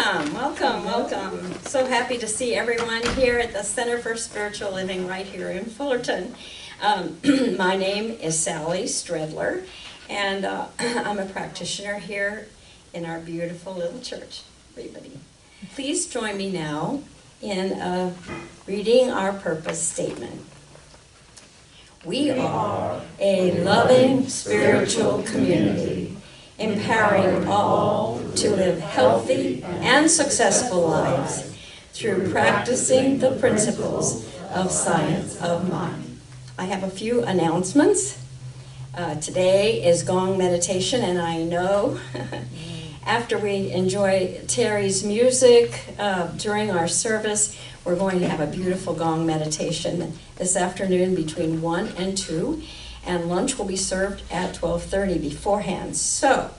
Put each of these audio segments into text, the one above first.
Welcome. So happy to see everyone here at the Center for Spiritual Living right here in Fullerton. My name is Sally Stredler, and I'm a practitioner here in our beautiful little church. Everybody, please join me now in reading our purpose statement. We are a loving spiritual community, empowering all to live healthy and successful lives through practicing the principles of science of mind. I have a few announcements. Today is gong meditation, and I know after we enjoy Terry's music during our service, we're going to have a beautiful gong meditation this afternoon between 1 and 2. And lunch will be served at 12:30 beforehand. So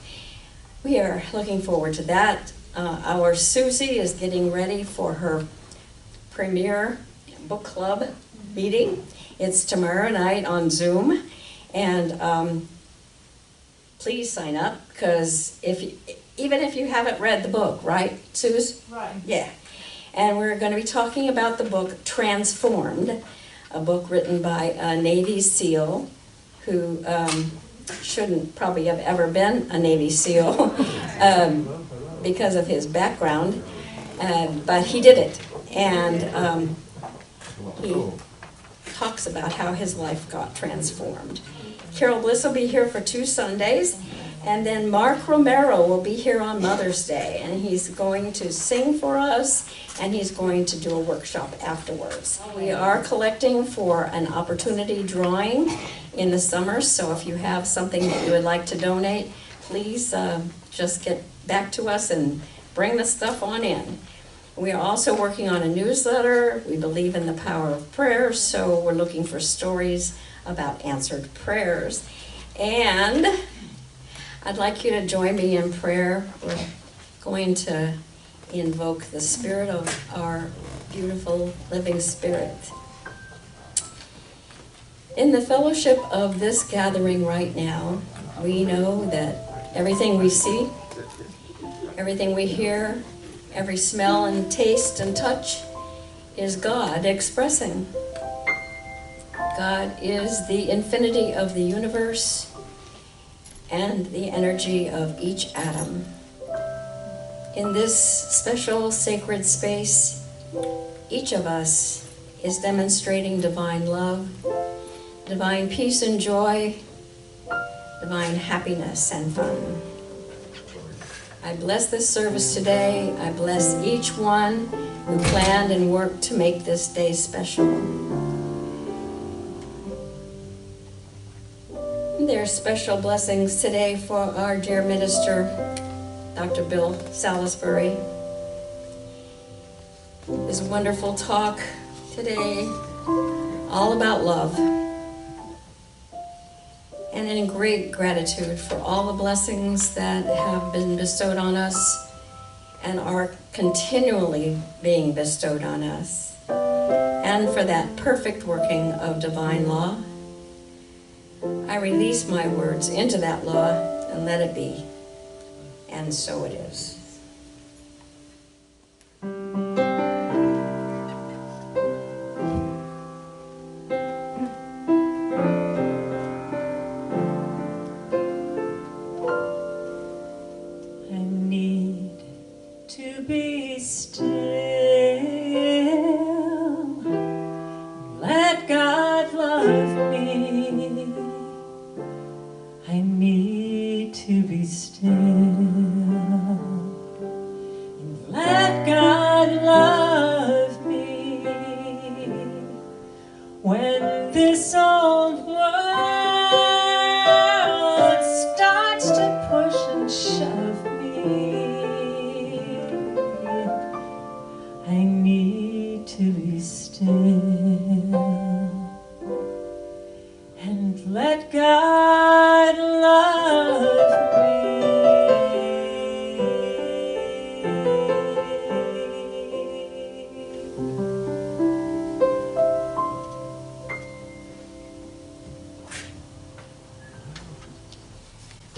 we are looking forward to that. Our Susie is getting ready for her premiere book club meeting. It's tomorrow night on Zoom. And please sign up, because even if you haven't read the book, right, Suze? Right. Yeah. And we're going to be talking about the book Transformed, a book written by a Navy SEAL who shouldn't probably have ever been a Navy SEAL because of his background, but he did it, and he talks about how his life got transformed. Carol Bliss will be here for 2 Sundays, and then Mark Romero will be here on Mother's Day, and he's going to sing for us, and he's going to do a workshop afterwards. We are collecting for an opportunity drawing in the summer, so if you have something that you would like to donate, please just get back to us and bring the stuff on in. We are also working on a newsletter. We believe in the power of prayer, so we're looking for stories about answered prayers. And I'd like you to join me in prayer. We're going to invoke the spirit of our beautiful living spirit. In the fellowship of this gathering right now, we know that everything we see, everything we hear, every smell and taste and touch is God expressing. God is the infinity of the universe and the energy of each atom. In this special sacred space, each of us is demonstrating divine love, divine peace and joy, divine happiness and fun. I bless this service today. I bless each one who planned and worked to make this day special. There are special blessings today for our dear minister, Dr. Bill Salisbury. His wonderful talk today, all about love. And in great gratitude for all the blessings that have been bestowed on us and are continually being bestowed on us, and for that perfect working of divine law. I release my words into that law and let it be. And so it is. I need to be still. Let God love me. I need to be still and let God love me. When this old world starts to push and shove me, I need to be still and let God love me.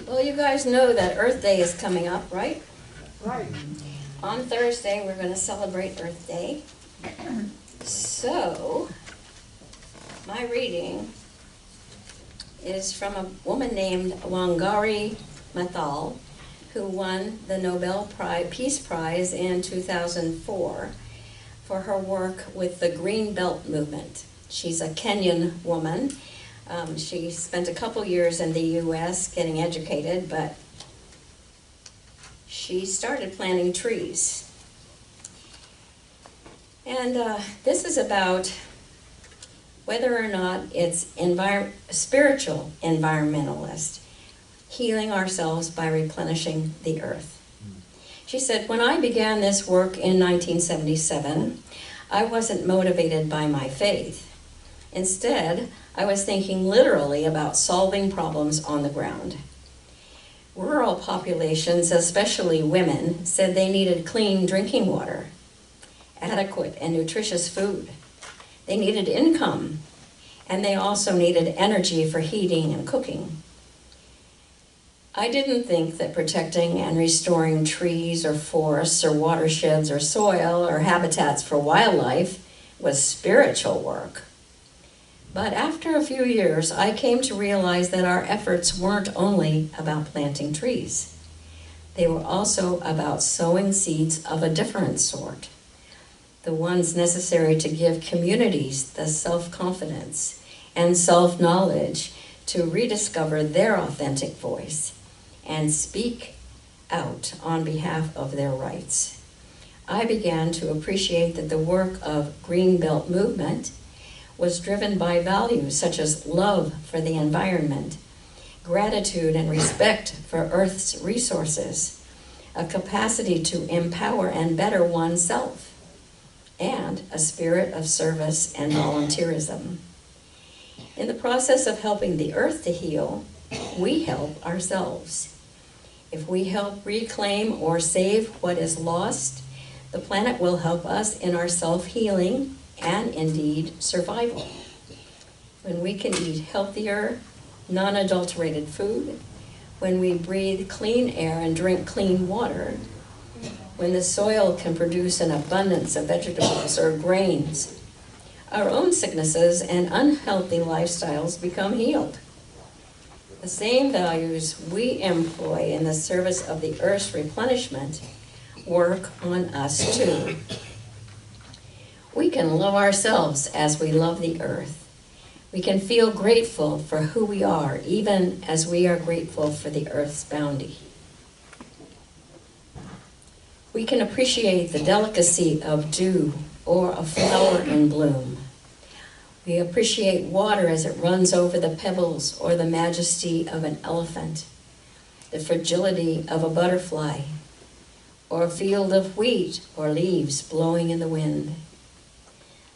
Well, you guys know that Earth Day is coming up, right? Right. On Thursday, we're going to celebrate Earth Day. So, my reading is from a woman named Wangari Maathai, who won the Nobel Peace Prize in 2004 for her work with the Green Belt movement. She's a Kenyan woman. She spent a couple years in the U.S. getting educated, but she started planting trees. And this is about whether or not it's spiritual environmentalist, healing ourselves by replenishing the earth. She said, when I began this work in 1977, I wasn't motivated by my faith. Instead, I was thinking literally about solving problems on the ground. Rural populations, especially women, said they needed clean drinking water, adequate and nutritious food. They needed income, and they also needed energy for heating and cooking. I didn't think that protecting and restoring trees or forests or watersheds or soil or habitats for wildlife was spiritual work. But after a few years, I came to realize that our efforts weren't only about planting trees. They were also about sowing seeds of a different sort, the ones necessary to give communities the self-confidence and self-knowledge to rediscover their authentic voice and speak out on behalf of their rights. I began to appreciate that the work of Green Belt movement was driven by values such as love for the environment, gratitude and respect for Earth's resources, a capacity to empower and better oneself, and a spirit of service and volunteerism. In the process of helping the Earth to heal, we help ourselves. If we help reclaim or save what is lost, the planet will help us in our self-healing and indeed survival. When we can eat healthier, non-adulterated food, when we breathe clean air and drink clean water, when the soil can produce an abundance of vegetables or grains, our own sicknesses and unhealthy lifestyles become healed. The same values we employ in the service of the Earth's replenishment work on us too. We can love ourselves as we love the Earth. We can feel grateful for who we are, even as we are grateful for the Earth's bounty. We can appreciate the delicacy of dew or a flower in bloom. We appreciate water as it runs over the pebbles or the majesty of an elephant, the fragility of a butterfly, or a field of wheat or leaves blowing in the wind.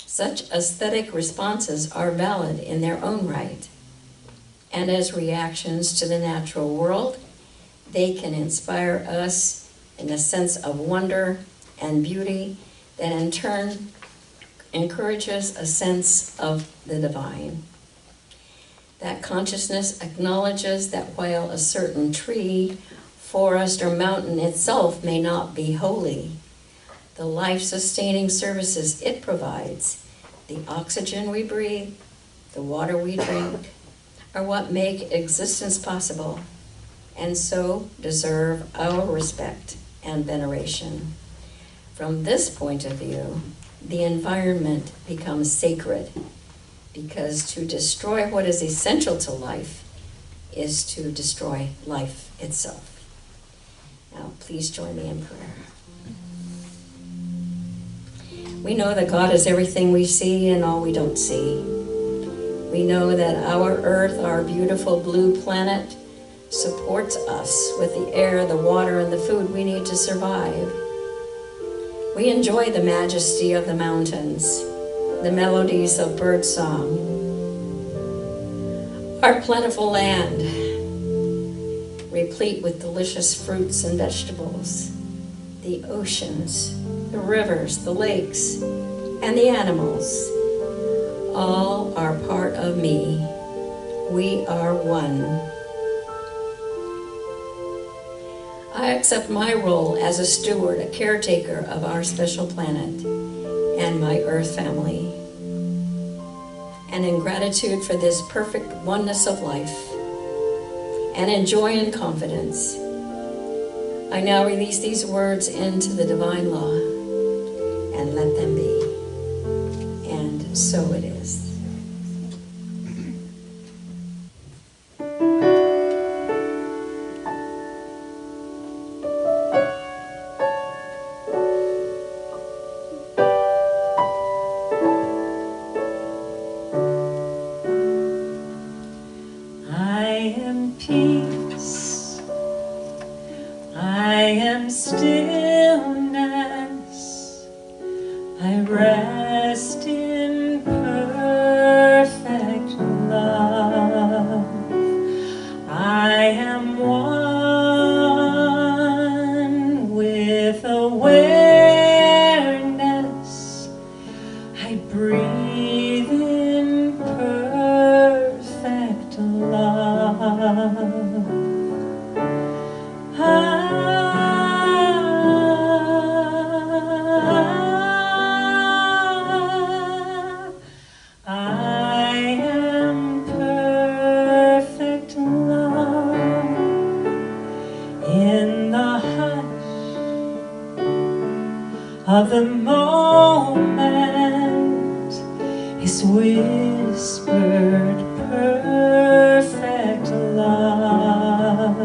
Such aesthetic responses are valid in their own right, and as reactions to the natural world, they can inspire us in a sense of wonder and beauty that in turn encourages a sense of the divine. That consciousness acknowledges that while a certain tree, forest, or mountain itself may not be holy, the life-sustaining services it provides, the oxygen we breathe, the water we drink, are what make existence possible, and so deserve our respect and veneration. From this point of view, the environment becomes sacred, because to destroy what is essential to life is to destroy life itself. Now, please join me in prayer. We know that God is everything we see and all we don't see. We know that our Earth, our beautiful blue planet, supports us with the air, the water, and the food we need to survive. We enjoy the majesty of the mountains, the melodies of birdsong, our plentiful land, replete with delicious fruits and vegetables, the oceans, the rivers, the lakes, and the animals. All are part of me. We are one. I accept my role as a steward, a caretaker of our special planet and my Earth family. And in gratitude for this perfect oneness of life, and in joy and confidence, I now release these words into the divine law and let them be. And so it is. I am peace. I am stillness. I rest in perfect love. I am one with awareness. I breathe in perfect love. I am perfect love. In the hush of the moment is whispered perfect love.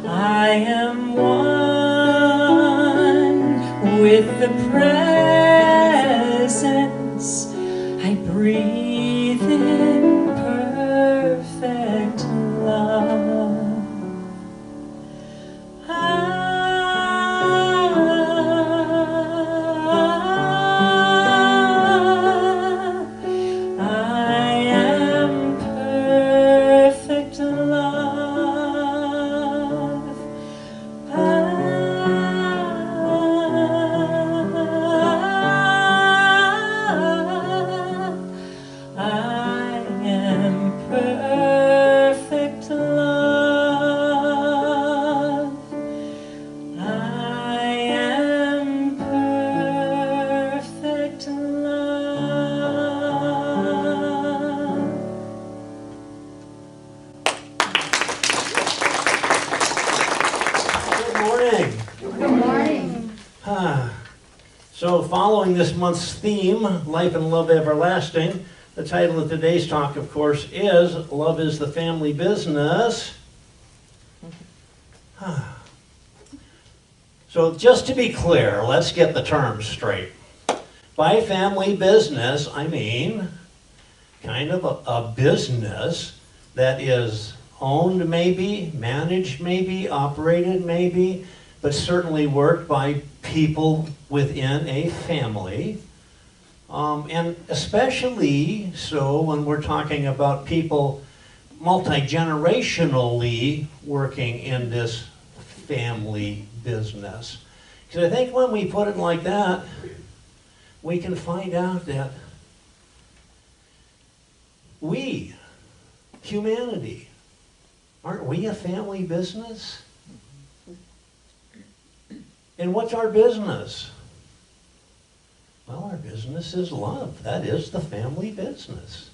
I am one with the presence. I breathe in perfect love. I am perfect love. I am perfect love. I am perfect love. Good morning. Good morning. So following this month's theme, Life and Love Everlasting, the title of today's talk, of course, is Love is the Family Business. So just to be clear, let's get the terms straight. By family business, I mean kind of a business that is owned maybe, managed maybe, operated maybe, but certainly worked by people within a family. And especially so when we're talking about people multi-generationally working in this family business. Because I think when we put it like that, we can find out that we, humanity, aren't we a family business? And what's our business? Well, our business is love. That is the family business.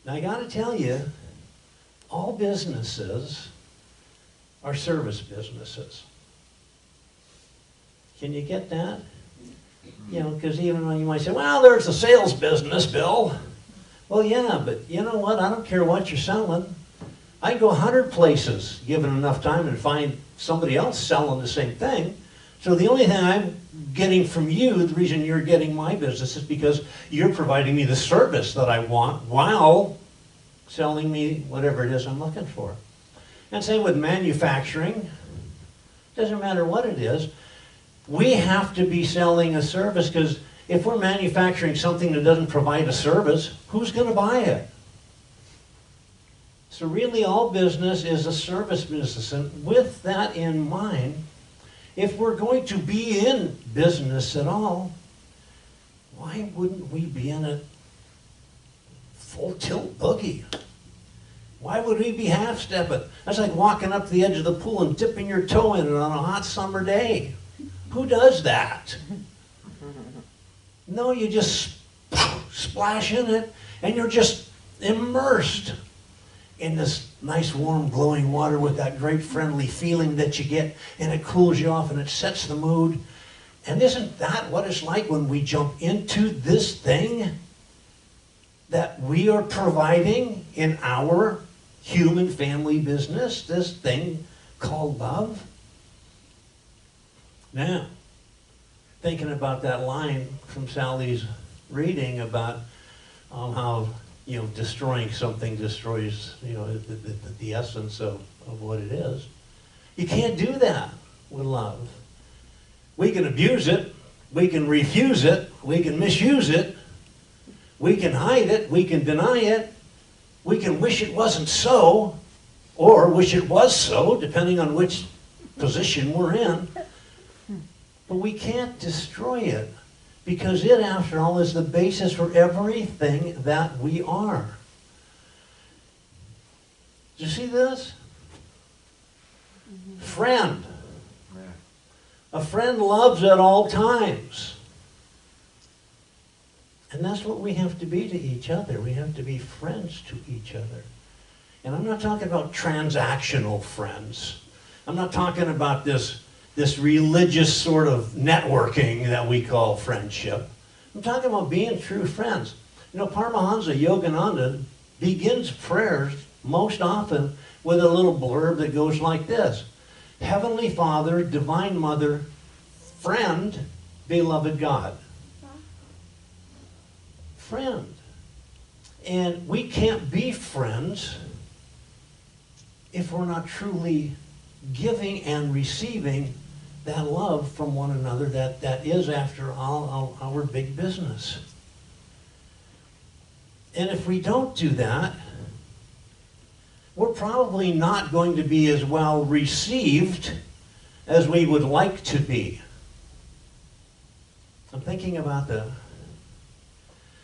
Now, I got to tell you, all businesses are service businesses. Can you get that? You know, because even when you might say, well, there's a sales business, Bill. Well, yeah, but you know what? I don't care what you're selling. I can go 100 places, given enough time, and find somebody else selling the same thing. So the only thing I'm getting from you, the reason you're getting my business, is because you're providing me the service that I want while selling me whatever it is I'm looking for. And same with manufacturing. Doesn't matter what it is. We have to be selling a service, because if we're manufacturing something that doesn't provide a service, who's going to buy it? So really all business is a service business. And with that in mind, if we're going to be in business at all, why wouldn't we be in a full tilt boogie? Why would we be half-stepping? That's like walking up to the edge of the pool and dipping your toe in it on a hot summer day. Who does that? No, you just splash in it and you're just immersed in this nice, warm, glowing water with that great friendly feeling that you get, and it cools you off and it sets the mood. And isn't that what it's like when we jump into this thing that we are providing in our human family business, this thing called love? Now, thinking about that line from Sally's reading about how, destroying something destroys, the essence of what it is. You can't do that with love. We can abuse it, we can refuse it, we can misuse it, we can hide it, we can deny it, we can wish it wasn't so, or wish it was so, depending on which position we're in. But we can't destroy it, because it, after all, is the basis for everything that we are. Do you see this? Friend. A friend loves at all times. And that's what we have to be to each other. We have to be friends to each other. And I'm not talking about transactional friends. I'm not talking about this religious sort of networking that we call friendship. I'm talking about being true friends. Paramahansa Yogananda begins prayers most often with a little blurb that goes like this: Heavenly Father, Divine Mother, friend, beloved God. Friend. And we can't be friends if we're not truly giving and receiving that love from one another that is, after all, our big business. And if we don't do that, we're probably not going to be as well received as we would like to be. I'm thinking about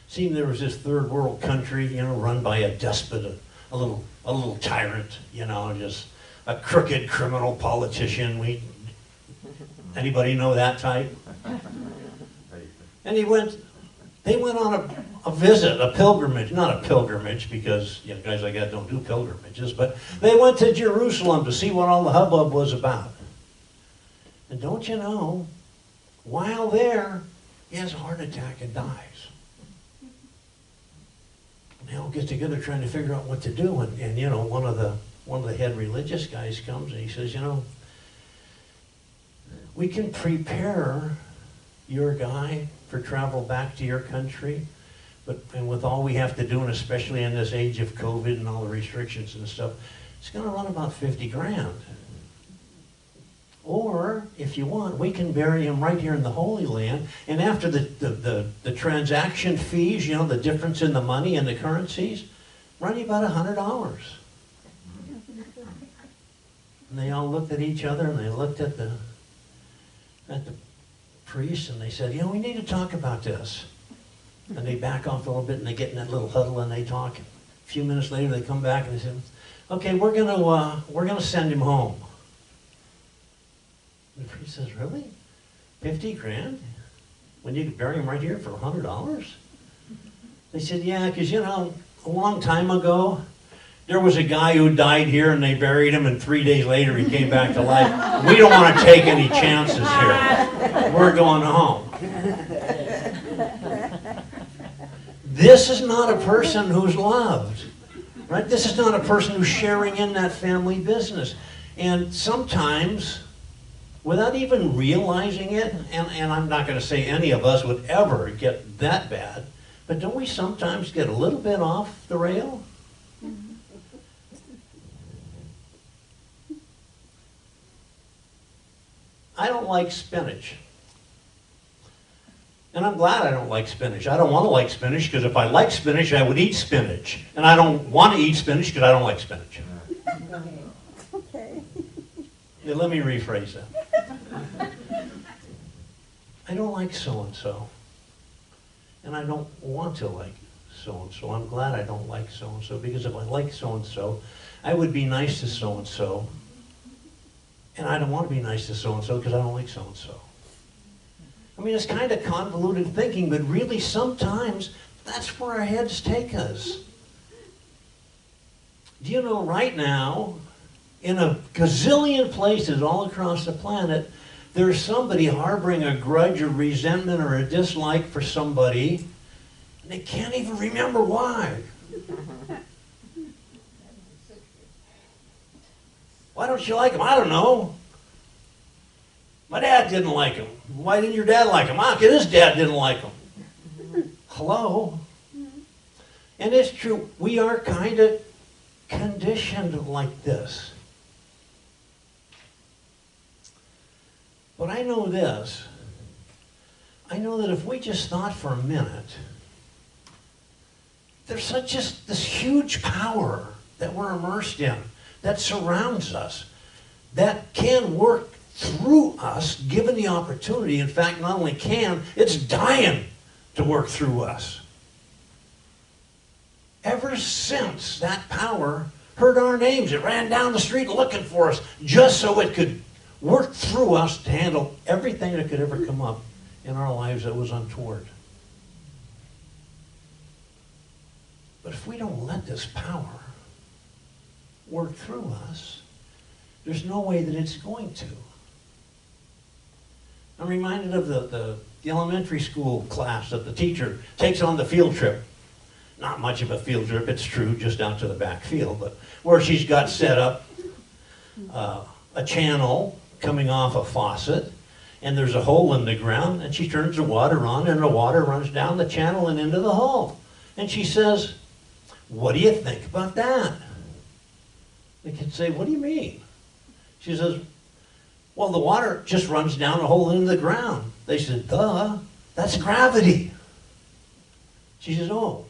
seeing there was this third world country, run by a despot, a little tyrant, just a crooked criminal politician. Anybody know that type? And they went on a visit, a pilgrimage, not a pilgrimage because guys like that don't do pilgrimages, but they went to Jerusalem to see what all the hubbub was about. And don't you know, while there, he has a heart attack and dies. And they all get together trying to figure out what to do, and one of the head religious guys comes and he says, we can prepare your guy for travel back to your country, and with all we have to do, and especially in this age of COVID and all the restrictions and stuff, it's going to run about 50 grand. Or, if you want, we can bury him right here in the Holy Land, and after the transaction fees, the difference in the money and the currencies, run you about $100. And they all looked at each other, and they looked at the priest, and they said, we need to talk about this. And they back off a little bit, and they get in that little huddle, and they talk. A few minutes later, they come back, and they said, okay, we're gonna send him home. And the priest says, really? 50 grand? When you could bury him right here for $100? They said, yeah, because, a long time ago, there was a guy who died here and they buried him, and 3 days later he came back to life. We don't want to take any chances here. We're going home. This is not a person who's loved, right? This is not a person who's sharing in that family business. And sometimes, without even realizing it, and I'm not going to say any of us would ever get that bad, but don't we sometimes get a little bit off the rail? I don't like spinach. And I'm glad I don't like spinach. I don't want to like spinach, because if I like spinach, I would eat spinach. And I don't want to eat spinach because I don't like spinach. Okay. Yeah, let me rephrase that. I don't like so-and-so. And I don't want to like so-and-so. I'm glad I don't like so-and-so, because if I like so-and-so, I would be nice to so-and-so. And I don't want to be nice to so-and-so because I don't like so-and-so. I mean, it's kind of convoluted thinking, but really sometimes that's where our heads take us. Do you know right now, in a gazillion places all across the planet, there's somebody harboring a grudge or resentment or a dislike for somebody, and they can't even remember why. Why don't you like him? I don't know. My dad didn't like him. Why didn't your dad like him? His dad didn't like him. Hello? And it's true, we are kind of conditioned like this. But I know this. I know that if we just thought for a minute, there's just this huge power that we're immersed in, that surrounds us, that can work through us, given the opportunity. In fact, not only can, it's dying to work through us. Ever since that power heard our names, it ran down the street looking for us, just so it could work through us to handle everything that could ever come up in our lives that was untoward. But if we don't let this power work through us, there's no way that it's going to. I'm reminded of the elementary school class that the teacher takes on the field trip. Not much of a field trip, it's true, just out to the back field, but where she's got set up a channel coming off a faucet, and there's a hole in the ground, and she turns the water on, and the water runs down the channel and into the hole. And she says, "What do you think about that?" The kids say, "What do you mean?" She says, "Well, the water just runs down a hole into the ground." They said, "Duh, that's gravity." She says, "Oh,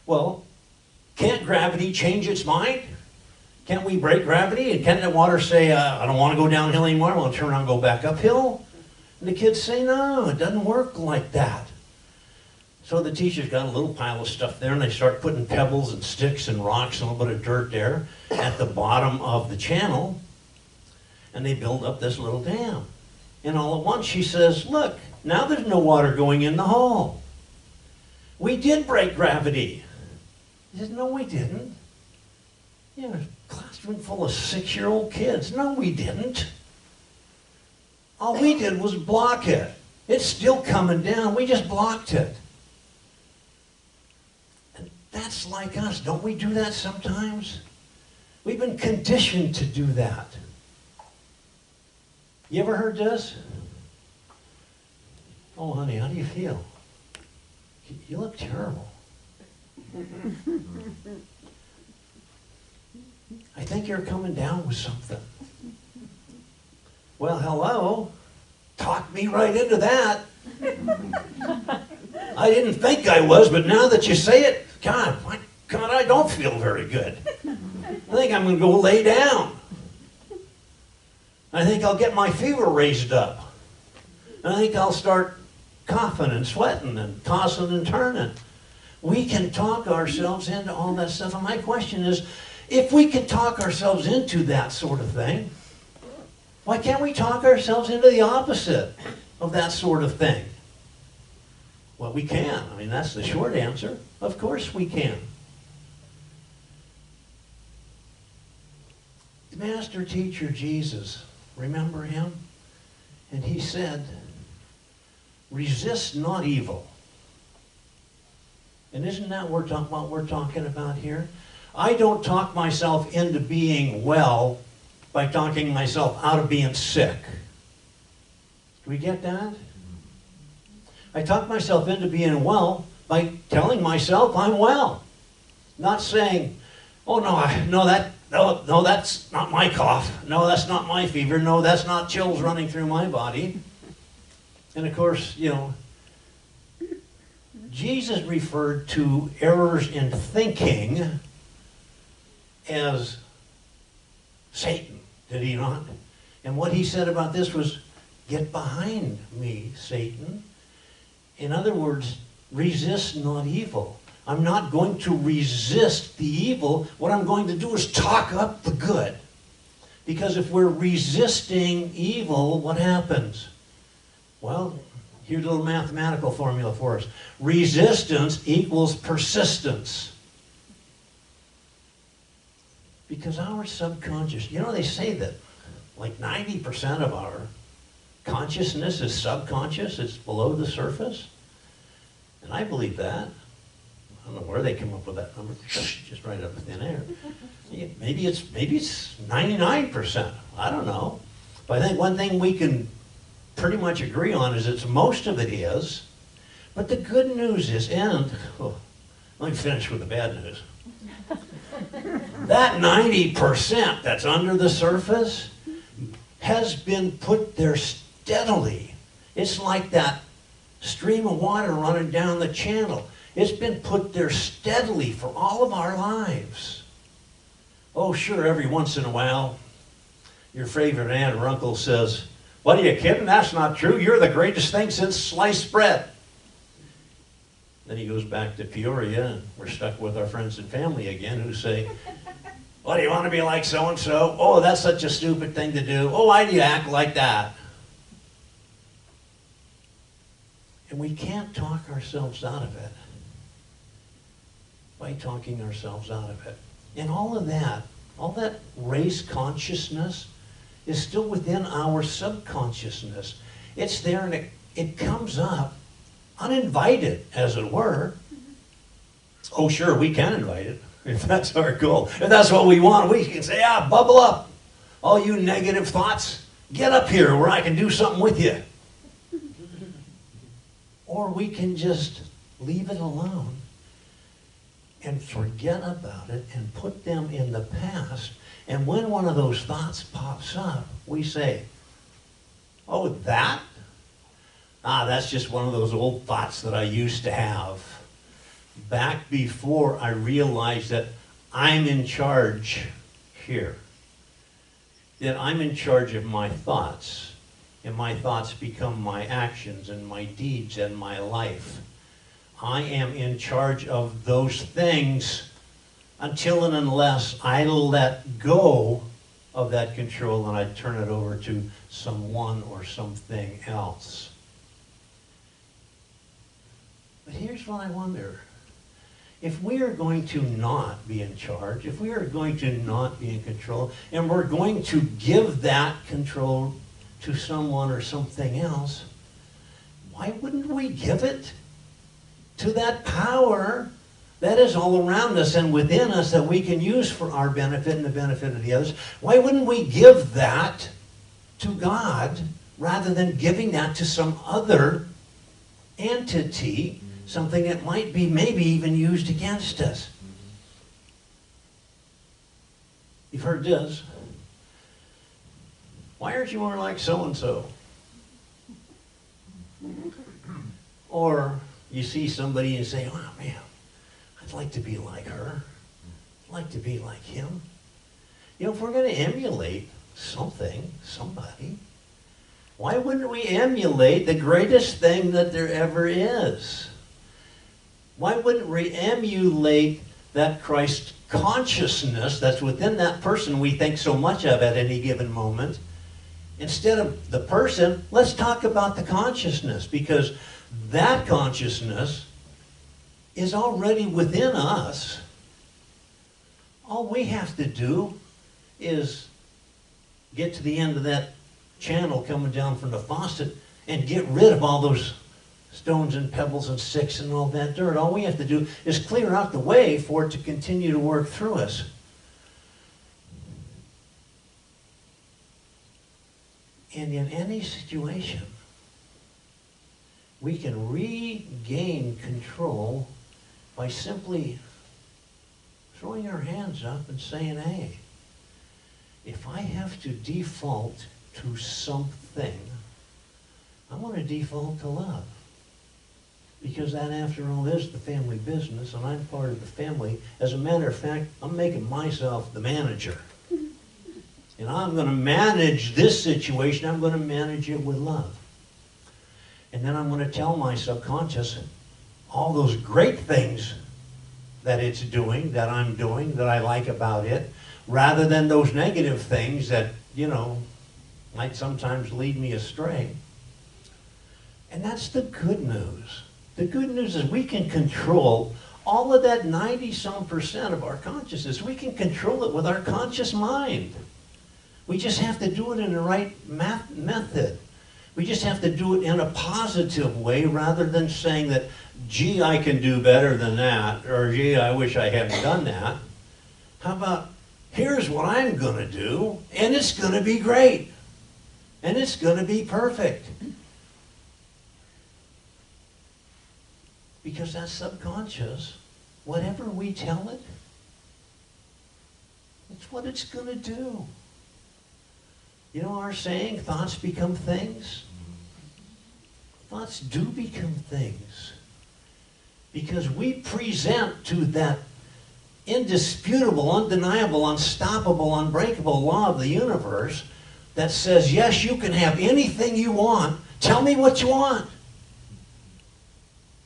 well, can't gravity change its mind? Can't we break gravity? And can't the water say, I don't want to go downhill anymore, I want to turn around and go back uphill?" And the kids say, "No, it doesn't work like that." So the teacher's got a little pile of stuff there, and they start putting pebbles and sticks and rocks and a little bit of dirt there at the bottom of the channel. And they build up this little dam. And all at once she says, "Look, now there's no water going in the hole. We did break gravity." He says, "No, we didn't. You know, a classroom full of 6-year-old kids. No, we didn't. All we did was block it. It's still coming down. We just blocked it." And that's like us. Don't we do that sometimes? We've been conditioned to do that. You ever heard this? "Oh, honey, how do you feel? You look terrible. I think you're coming down with something." Well, hello. Talk me right into that. I didn't think I was, but now that you say it, God, I don't feel very good. I think I'm going to go lay down. I think I'll get my fever raised up. And I think I'll start coughing and sweating and tossing and turning. We can talk ourselves into all that stuff. And my question is, if we can talk ourselves into that sort of thing, why can't we talk ourselves into the opposite of that sort of thing? Well, we can. I mean, that's the short answer. Of course we can. The master teacher Jesus, remember him? And he said, "Resist not evil." And isn't that what we're talking about here? I don't talk myself into being well by talking myself out of being sick. Do we get that? I talk myself into being well by telling myself I'm well. Not saying, "Oh no, that's not my cough. No, that's not my fever. No, that's not chills running through my body." And of course, Jesus referred to errors in thinking as Satan, did he not? And what he said about this was, "Get behind me, Satan." In other words, resist not evil. I'm not going to resist the evil. What I'm going to do is talk up the good. Because if we're resisting evil, what happens? Well, here's a little mathematical formula for us. Resistance equals persistence. Because our subconscious, they say that like 90% of our consciousness is subconscious, it's below the surface. And I believe that. I don't know where they came up with that number, just right up in thin air. Maybe it's 99%, I don't know. But I think one thing we can pretty much agree on is that most of it is. But the good news is, let me finish with the bad news. That 90% that's under the surface has been put there steadily. It's like that stream of water running down the channel. It's been put there steadily for all of our lives. Oh, sure, every once in a while, your favorite aunt or uncle says, "What, are you kidding? That's not true. You're the greatest thing since sliced bread." Then he goes back to Peoria, and we're stuck with our friends and family again who say, "What, do you want to be like so-and-so? Oh, that's such a stupid thing to do. Oh, why do you act like that?" And we can't talk ourselves out of it by talking ourselves out of it. And all that race consciousness is still within our subconsciousness. It's there and it comes up uninvited, as it were. Oh, sure, we can invite it if that's our goal. If that's what we want, we can say, bubble up. All you negative thoughts, get up here where I can do something with you. Or we can just leave it alone and forget about it and put them in the past. And when one of those thoughts pops up, we say, "Oh, that? That's just one of those old thoughts that I used to have back before I realized that I'm in charge here. That I'm in charge of my thoughts, and my thoughts become my actions and my deeds and my life. I am in charge of those things until and unless I let go of that control and I turn it over to someone or something else." But here's what I wonder. If we are going to not be in charge, if we are going to not be in control, and we're going to give that control to someone or something else, why wouldn't we give it to that power that is all around us and within us that we can use for our benefit and the benefit of the others? Why wouldn't we give that to God rather than giving that to some other entity, something that might be maybe even used against us? You've heard this. "Why aren't you more like so-and-so?" Or you see somebody and say, "Oh man, I'd like to be like her. I'd like to be like him." If we're going to emulate something, somebody, why wouldn't we emulate the greatest thing that there ever is? Why wouldn't we emulate that Christ consciousness that's within that person we think so much of at any given moment? Instead of the person, let's talk about the consciousness, because that consciousness is already within us. All we have to do is get to the end of that channel coming down from the faucet and get rid of all those stones and pebbles and sticks and all that dirt. All we have to do is clear out the way for it to continue to work through us. And in any situation, we can regain control by simply throwing our hands up and saying, "Hey, if I have to default to something, I want to default to love. Because that, after all, is the family business, and I'm part of the family. As a matter of fact, I'm making myself the manager. And I'm going to manage this situation. I'm going to manage it with love. And then I'm going to tell my subconscious all those great things that it's doing, that I'm doing, that I like about it, rather than those negative things that, might sometimes lead me astray. And that's the good news. The good news is we can control all of that 90-some% of our consciousness. We can control it with our conscious mind. We just have to do it in the right method. We just have to do it in a positive way rather than saying that, gee, I can do better than that, or gee, I wish I hadn't done that. How about, here's what I'm going to do, and it's going to be great, and it's going to be perfect. Because that subconscious, whatever we tell it, it's what it's going to do. You know our saying, thoughts become things? Thoughts do become things. Because we present to that indisputable, undeniable, unstoppable, unbreakable law of the universe that says, yes, you can have anything you want. Tell me what you want.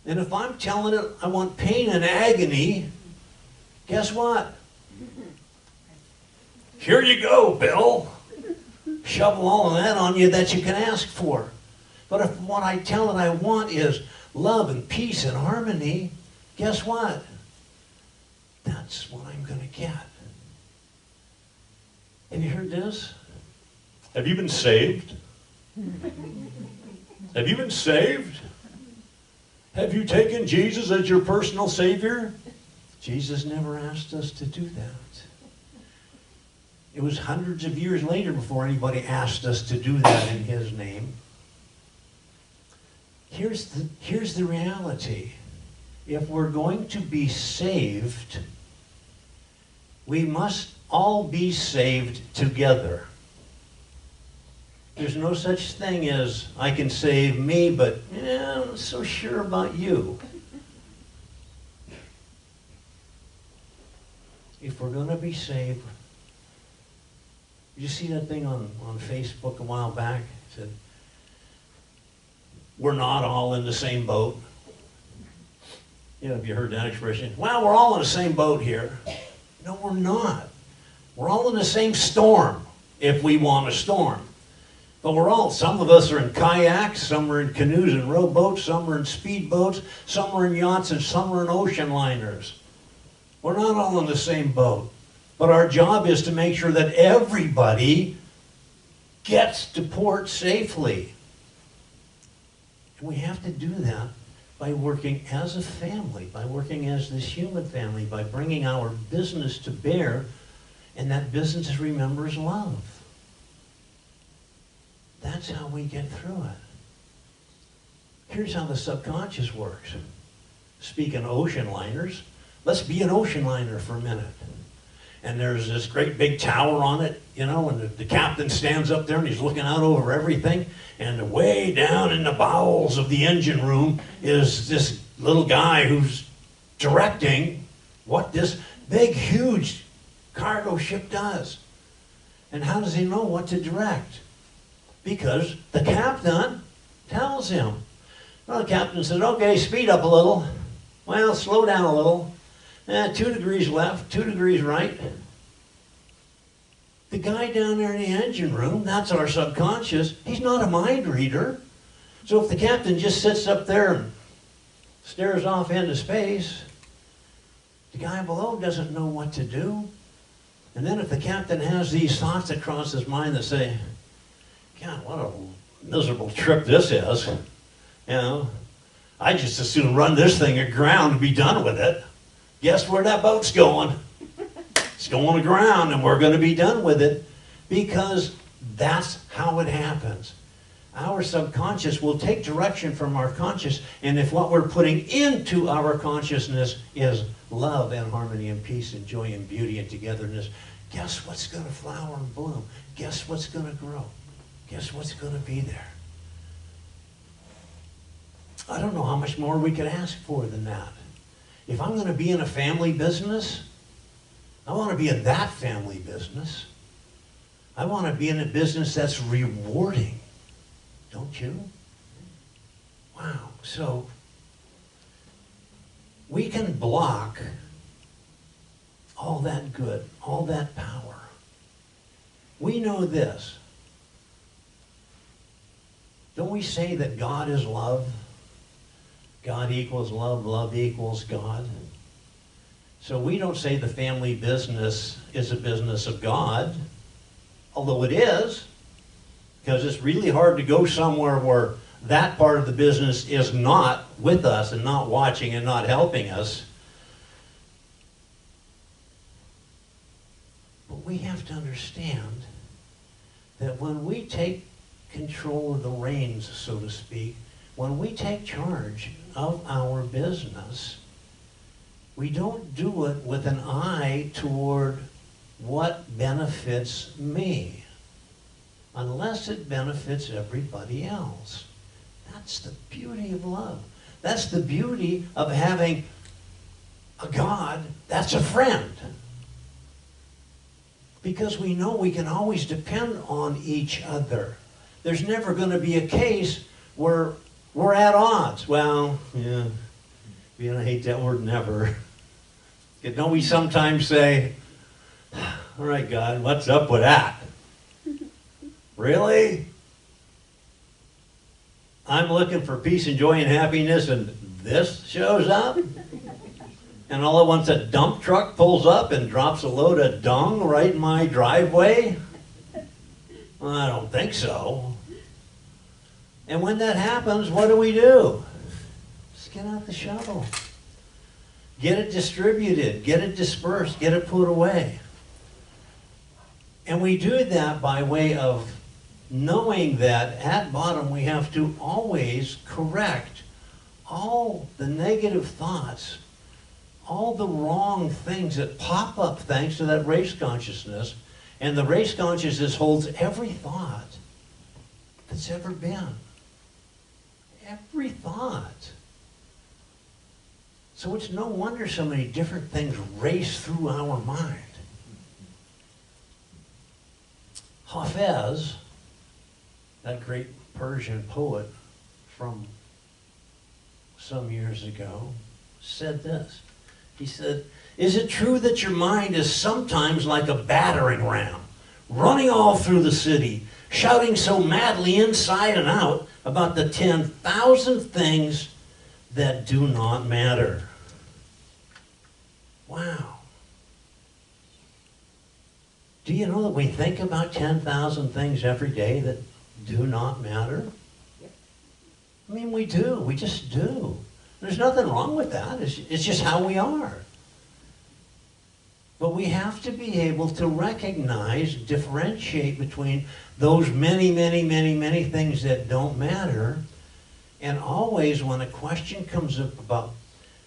And if I'm telling it I want pain and agony, guess what? Here you go, Bill. Shovel all of that on you that you can ask for. But if what I tell it I want is love and peace and harmony, guess what? That's what I'm going to get. Have you heard this? Have you been saved? Have you been saved? Have you taken Jesus as your personal Savior? Jesus never asked us to do that. It was hundreds of years later before anybody asked us to do that in His name. Here's the reality. If we're going to be saved, we must all be saved together. There's no such thing as, I can save me, but I'm not so sure about you. If we're going to be saved, did you see that thing on Facebook a while back? It said, we're not all in the same boat. Have you heard that expression? Well, we're all in the same boat here. No, we're not. We're all in the same storm, if we want a storm. But some of us are in kayaks, some are in canoes and rowboats, some are in speedboats, some are in yachts, and some are in ocean liners. We're not all in the same boat. But our job is to make sure that everybody gets to port safely. And we have to do that by working as a family, by working as this human family, by bringing our business to bear, and that business remembers love. That's how we get through it. Here's how the subconscious works. Speaking of ocean liners, let's be an ocean liner for a minute. And there's this great big tower on it, and the captain stands up there and he's looking out over everything. And way down in the bowels of the engine room is this little guy who's directing what this big, huge cargo ship does. And how does he know what to direct? Because the captain tells him. Well, the captain says, okay, speed up a little. Well, slow down a little. 2 degrees left, 2 degrees right. The guy down there in the engine room, that's our subconscious, he's not a mind reader. So if the captain just sits up there and stares off into space, the guy below doesn't know what to do. And then if the captain has these thoughts that cross his mind that say, God, what a miserable trip this is. I just as soon run this thing aground and be done with it. Guess where that boat's going? It's going aground, and we're going to be done with it, because that's how it happens. Our subconscious will take direction from our conscious, and if what we're putting into our consciousness is love and harmony and peace and joy and beauty and togetherness, guess what's going to flower and bloom? Guess what's going to grow? Guess what's going to be there? I don't know how much more we could ask for than that. If I'm going to be in a family business, I want to be in that family business. I want to be in a business that's rewarding. Don't you? Wow. So we can block all that good, all that power. We know this. Don't we say that God is love? God equals love, love equals God. So we don't say the family business is a business of God, although it is, because it's really hard to go somewhere where that part of the business is not with us and not watching and not helping us. But we have to understand that when we take control of the reins, so to speak, when we take charge of our business, we don't do it with an eye toward what benefits me, unless it benefits everybody else. That's the beauty of love. That's the beauty of having a God that's a friend. Because we know we can always depend on each other. There's never going to be a case where we're at odds. Well, yeah, I hate that word never. Don't we sometimes say, all right, God, what's up with that? Really? I'm looking for peace and joy and happiness, and this shows up? And all at once a dump truck pulls up and drops a load of dung right in my driveway? Well, I don't think so. And when that happens, what do? Just get out the shovel. Get it distributed, get it dispersed, get it put away. And we do that by way of knowing that at bottom we have to always correct all the negative thoughts, all the wrong things that pop up thanks to that race consciousness. And the race consciousness holds every thought that's ever been. Every thought. So it's no wonder so many different things race through our mind. Hafez, that great Persian poet from some years ago, said this. He said, "Is it true that your mind is sometimes like a battering ram, running all through the city, shouting so madly inside and out about the 10,000 things that do not matter?" Wow. Do you know that we think about 10,000 things every day that do not matter? I mean, we do. We just do. There's nothing wrong with that. It's just how we are. But we have to be able to recognize, differentiate between those many, many, many, many things that don't matter. And always when a question comes up about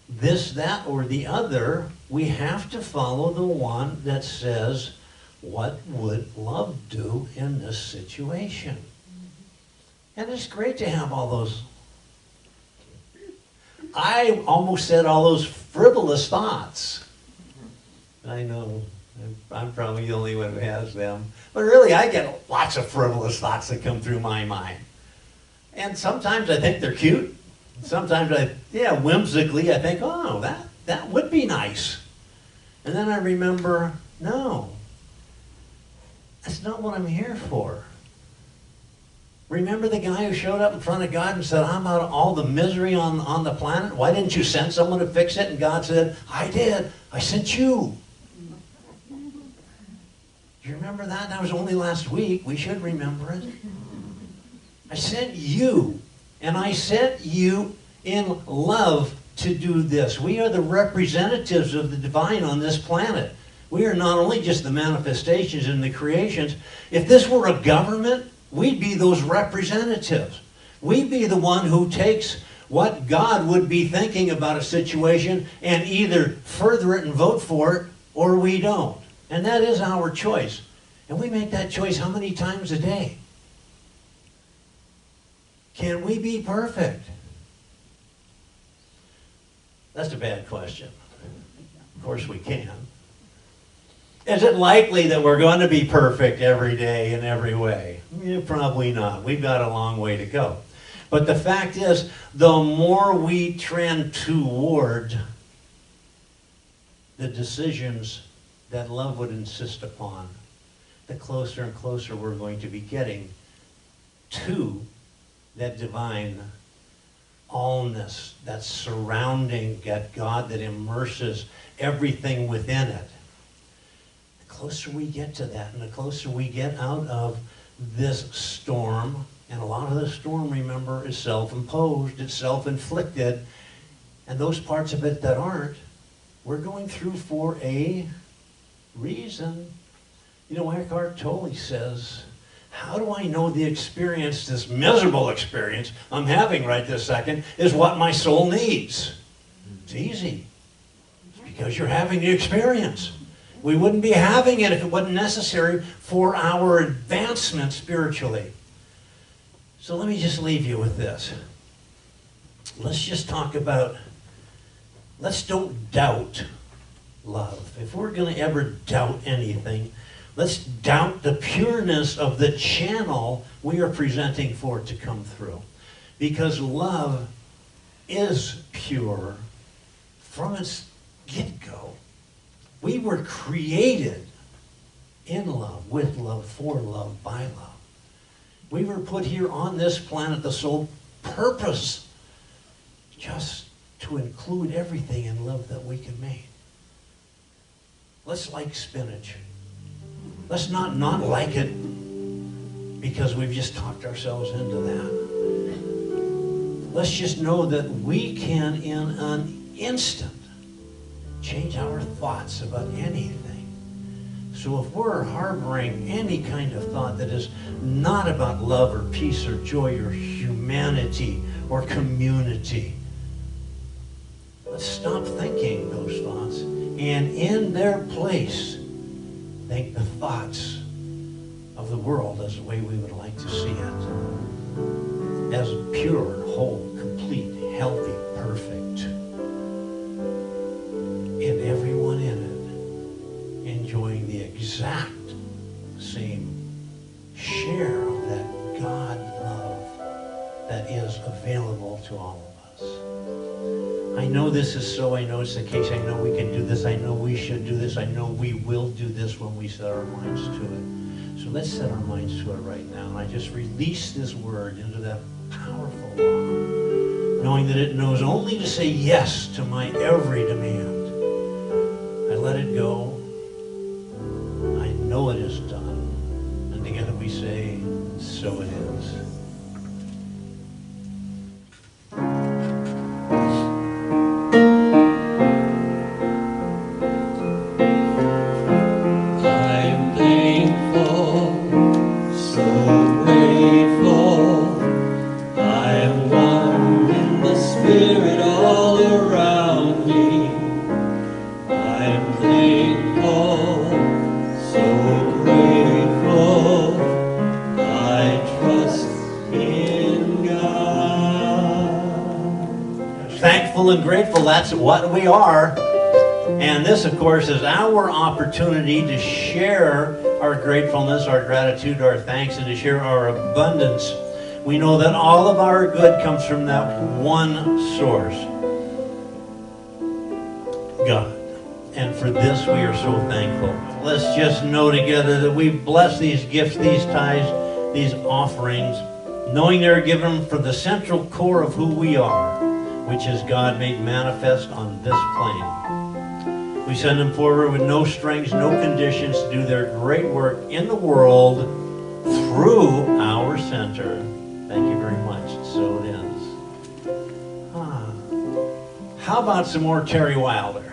this, that, or the other, we have to follow the one that says, what would love do in this situation? And it's great to have all those, I almost said all those frivolous thoughts. I know, I'm probably the only one who has them. But really, I get lots of frivolous thoughts that come through my mind. And sometimes I think they're cute. Sometimes whimsically I think, oh, that would be nice. And then I remember, no, that's not what I'm here for. Remember the guy who showed up in front of God and said, I'm out of all the misery on the planet? Why didn't you send someone to fix it? And God said, I did. I sent you. Do you remember that? That was only last week. We should remember it. I sent you. And I sent you in love to do this. We are the representatives of the divine on this planet. We are not only just the manifestations and the creations. If this were a government, we'd be those representatives. We'd be the one who takes what God would be thinking about a situation and either further it and vote for it, or we don't. And that is our choice. And we make that choice how many times a day? Can we be perfect? That's a bad question. Of course we can. Is it likely that we're going to be perfect every day in every way? Yeah, probably not. We've got a long way to go. But the fact is, the more we trend toward the decisions that love would insist upon, the closer and closer we're going to be getting to that divine allness, that surrounding that God that immerses everything within it. The closer we get to that, and the closer we get out of this storm, and a lot of the storm, remember, is self-imposed, it's self-inflicted, and those parts of it that aren't, we're going through for a reason. You know, Eckhart Tolle says, how do I know the experience, this miserable experience I'm having right this second, is what my soul needs? It's easy. It's because you're having the experience. We wouldn't be having it if it wasn't necessary for our advancement spiritually. So let me just leave you with this. Let's just talk about, let's don't doubt love. If we're going to ever doubt anything, let's doubt the pureness of the channel we are presenting for it to come through. Because love is pure from its get-go. We were created in love, with love, for love, by love. We were put here on this planet, the sole purpose, just to include everything in love that we can make. Let's like spinach. Let's not like it because we've just talked ourselves into that. Let's just know that we can, in an instant, change our thoughts about anything. So if we're harboring any kind of thought that is not about love or peace or joy or humanity or community, let's stop thinking those thoughts and in their place think the thoughts of the world as the way we would like to see it. As pure, whole, complete, healthy, perfect. And everyone in it enjoying the exact same share of that God love that is available to all of us. I know this is so, I know it's the case, I know we can do this, I know we should do this, I know we will do this when we set our minds to it. So let's set our minds to it right now. And I just release this word into that powerful law, knowing that it knows only to say yes to my every demand. I let it go. I know it is done. And together we say, so it is. And grateful, that's what we are. And this, of course, is our opportunity to share our gratefulness, our gratitude, our thanks, and to share our abundance. We know that all of our good comes from that one source, God. And for this, we are so thankful. Let's just know together that we bless these gifts, these tithes, these offerings, knowing they're given from the central core of who we are, which is God made manifest on this plane. We send them forward with no strings, no conditions to do their great work in the world through our center. Thank you very much. So it is. How about some more Terry Wilder?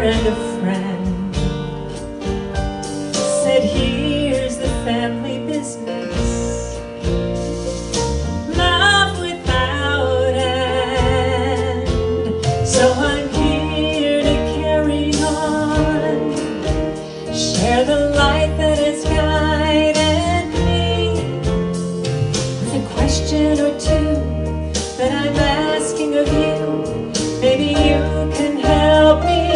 And a friend said, here's the family business, love without end. So I'm here to carry on, share the light that has guided me, with a question or two that I'm asking of you. Maybe you can help me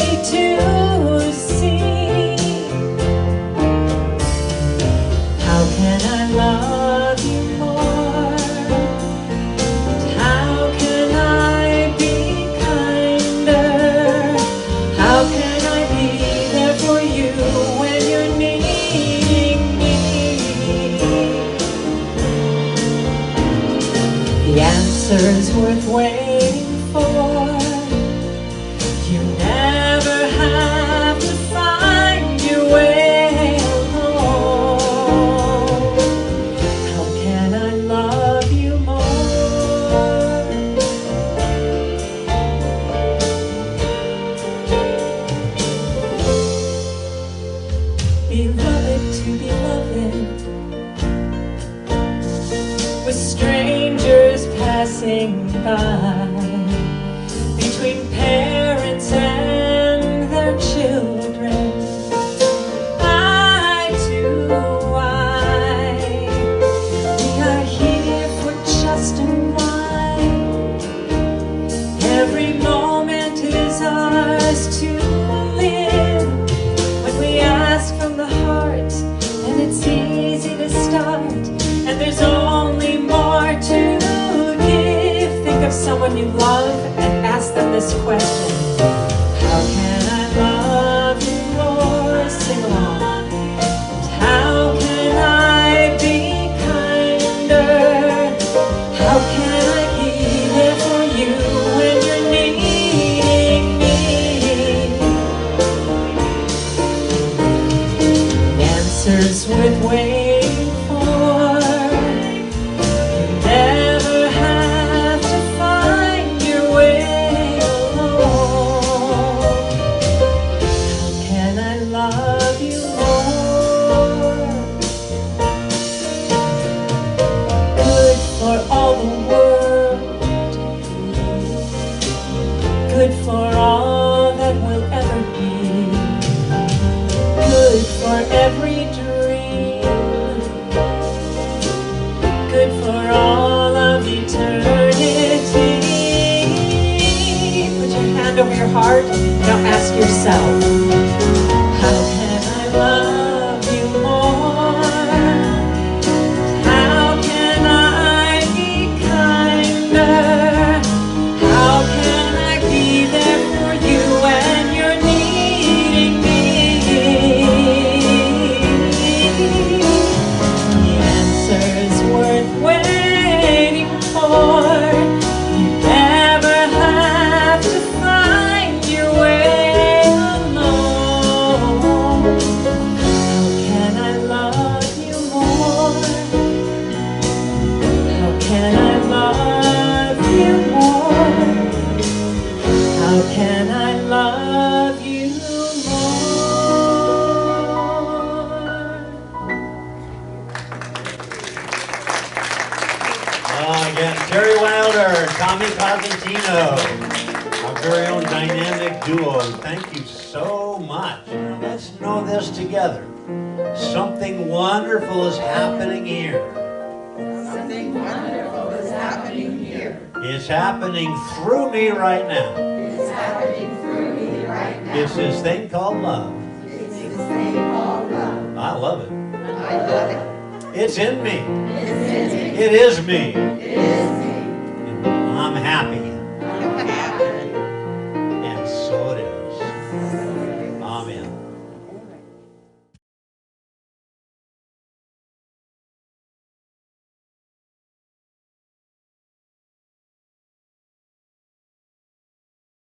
The answer's worth waiting for. You never have to find your way alone. How can I love you more? Beloved to beloved, with strangers passing by, between parents and their children, eye to eye. We are here for just a while. Every moment is ours to live. When we ask from the heart, and it's easy to start, and there's only more to give. Think of someone you love and ask them this question: how can I love you more? Sing along. How can I be kinder? How can I be there for you when you're needing me? Answers worth waiting for. You never have to find your way alone. How can I love you more? Good for all the world, good for all that will ever be, good for every dream, good for all of eternity. Put your hand over your heart. Now ask yourself, how can I love you more? How can I be kinder? How can I be there for you when you're needing me? The answer's worth waiting for. You never have to find your way alone. How can I love you more? How can I love you more? How can I love you more? Again, Terry Wilder, Tommy Cosentino, our very own dynamic duo. Thank you so much. Now, let's know this together. Something wonderful is happening here. Something wonderful is happening here. It's happening through me right now. It's happening through me right now. It's this thing called love. It's this thing called love. I love it. I love it. It's in me. It's in me. It is me. It is me. I'm happy.